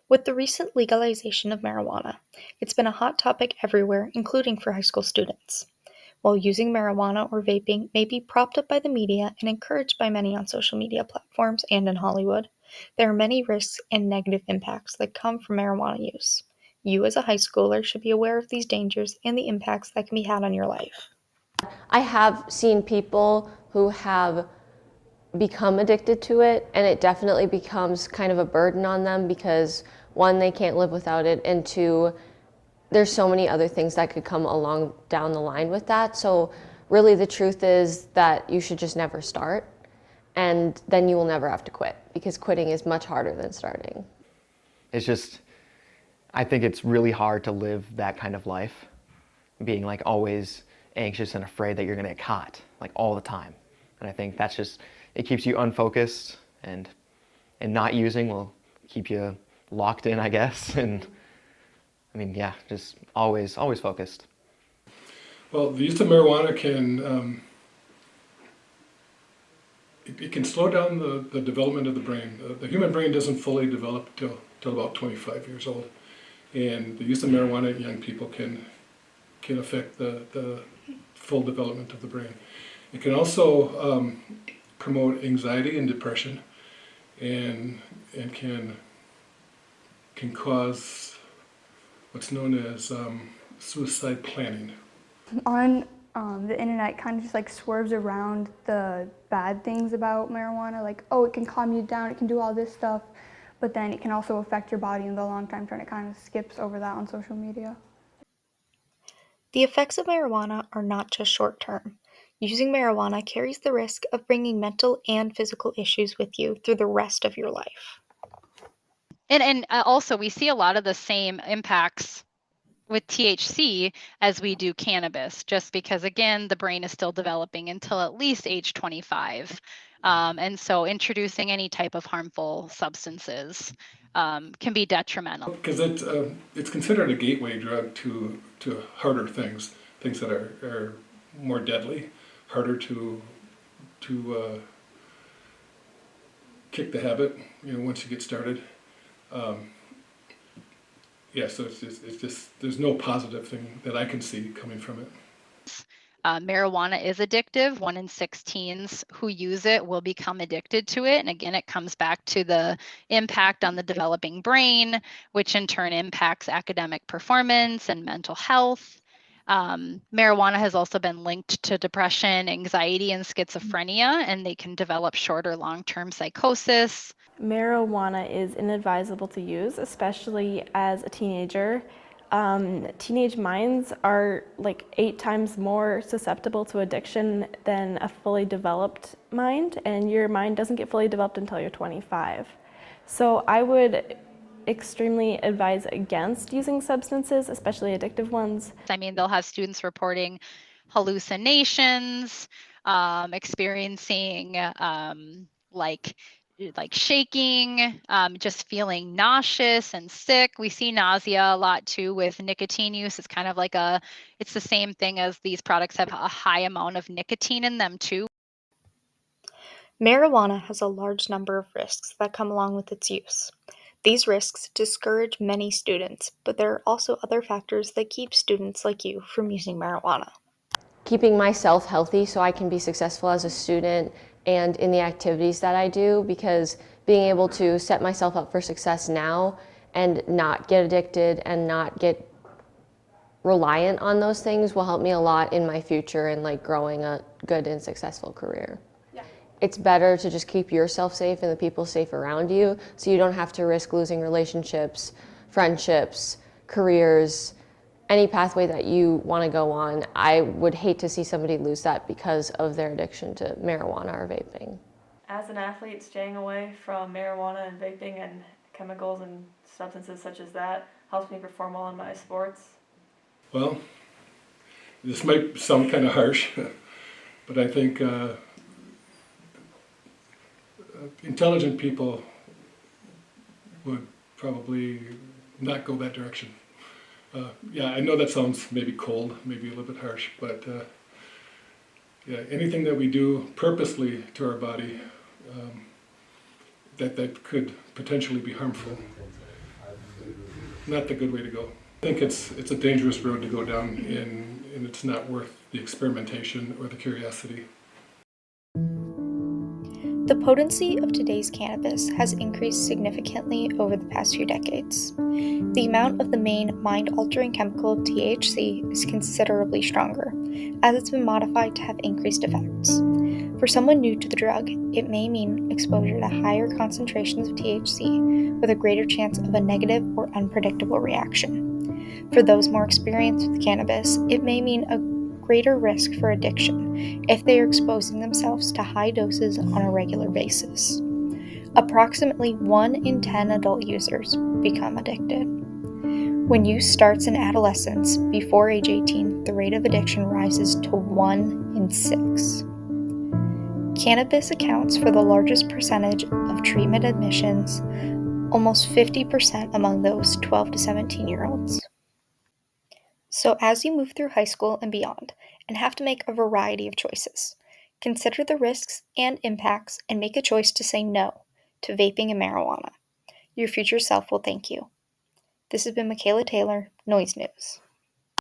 With the recent legalization of marijuana, it's been a hot topic everywhere, including for high school students. While using marijuana or vaping may be propped up by the media and encouraged by many on social media platforms and in Hollywood, there are many risks and negative impacts that come from marijuana use. You, as a high schooler, should be aware of these dangers and the impacts that can be had on your life. I have seen people who have become addicted to it, and it definitely becomes kind of a burden on them because one, they can't live without it, and two, there's so many other things that could come along down the line with that. So really the truth is that you should just never start, and then you will never have to quit because quitting is much harder than starting. It's just, I think it's really hard to live that kind of life, being like always anxious and afraid that you're gonna get caught, like all the time. And I think that's just, it keeps you unfocused, and not using will keep you locked in, I guess. And I mean, yeah, just always focused. Well, the use of marijuana can it can slow down the development of the brain. The human brain doesn't fully develop till about 25 years old, and the use of marijuana in young people can affect the full development of the brain. It can also promote anxiety and depression, and can cause what's known as suicide planning. On the internet kind of just like swerves around the bad things about marijuana, like, oh, it can calm you down, it can do all this stuff, but then it can also affect your body in the long term, and it kind of skips over that on social media. The effects of marijuana are not just short term. Using marijuana carries the risk of bringing mental and physical issues with you through the rest of your life. And also we see a lot of the same impacts with THC as we do cannabis, just because again the brain is still developing until at least age 25, and so introducing any type of harmful substances can be detrimental. Because it's considered a gateway drug to harder things that are more deadly, harder to kick the habit. Once you get started. Yeah, so it's just there's no positive thing that I can see coming from it. Marijuana is addictive. 1 in 6 teens who use it will become addicted to it. And again, it comes back to the impact on the developing brain, which in turn impacts academic performance and mental health. Marijuana has also been linked to depression, anxiety, and schizophrenia, and they can develop short or long-term psychosis. Marijuana is inadvisable to use, especially as a teenager. Teenage minds are like 8 times more susceptible to addiction than a fully developed mind, and your mind doesn't get fully developed until you're 25. So I would extremely advise against using substances, especially addictive ones. I mean, they'll have students reporting hallucinations, experiencing like shaking, just feeling nauseous and sick. We see nausea a lot too with nicotine use. It's kind of like it's the same thing as these products have a high amount of nicotine in them too. Marijuana has a large number of risks that come along with its use. These risks discourage many students, but there are also other factors that keep students like you from using marijuana. Keeping myself healthy so I can be successful as a student and in the activities that I do, because being able to set myself up for success now and not get addicted and not get reliant on those things will help me a lot in my future and like growing a good and successful career. Yeah. It's better to just keep yourself safe and the people safe around you so you don't have to risk losing relationships, friendships, careers, any pathway that you want to go on. I would hate to see somebody lose that because of their addiction to marijuana or vaping. As an athlete, staying away from marijuana and vaping and chemicals and substances such as that helps me perform well in my sports. Well, this might sound kind of harsh, but I think intelligent people would probably not go that direction. Yeah, I know that sounds maybe cold, maybe a little bit harsh, but yeah, anything that we do purposely to our body that could potentially be harmful, not the good way to go. I think it's a dangerous road to go down, and it's not worth the experimentation or the curiosity. The potency of today's cannabis has increased significantly over the past few decades. The amount of the main mind-altering chemical THC is considerably stronger, as it's been modified to have increased effects. For someone new to the drug, it may mean exposure to higher concentrations of THC with a greater chance of a negative or unpredictable reaction. For those more experienced with cannabis, it may mean a greater risk for addiction if they are exposing themselves to high doses on a regular basis. Approximately 1 in 10 adult users become addicted. When use starts in adolescence before age 18, the rate of addiction rises to 1 in 6. Cannabis accounts for the largest percentage of treatment admissions, almost 50% among those 12 to 17-year-olds. So as you move through high school and beyond, and have to make a variety of choices, consider the risks and impacts and make a choice to say no to vaping and marijuana. Your future self will thank you. This has been Michaela Taylor, Noise News.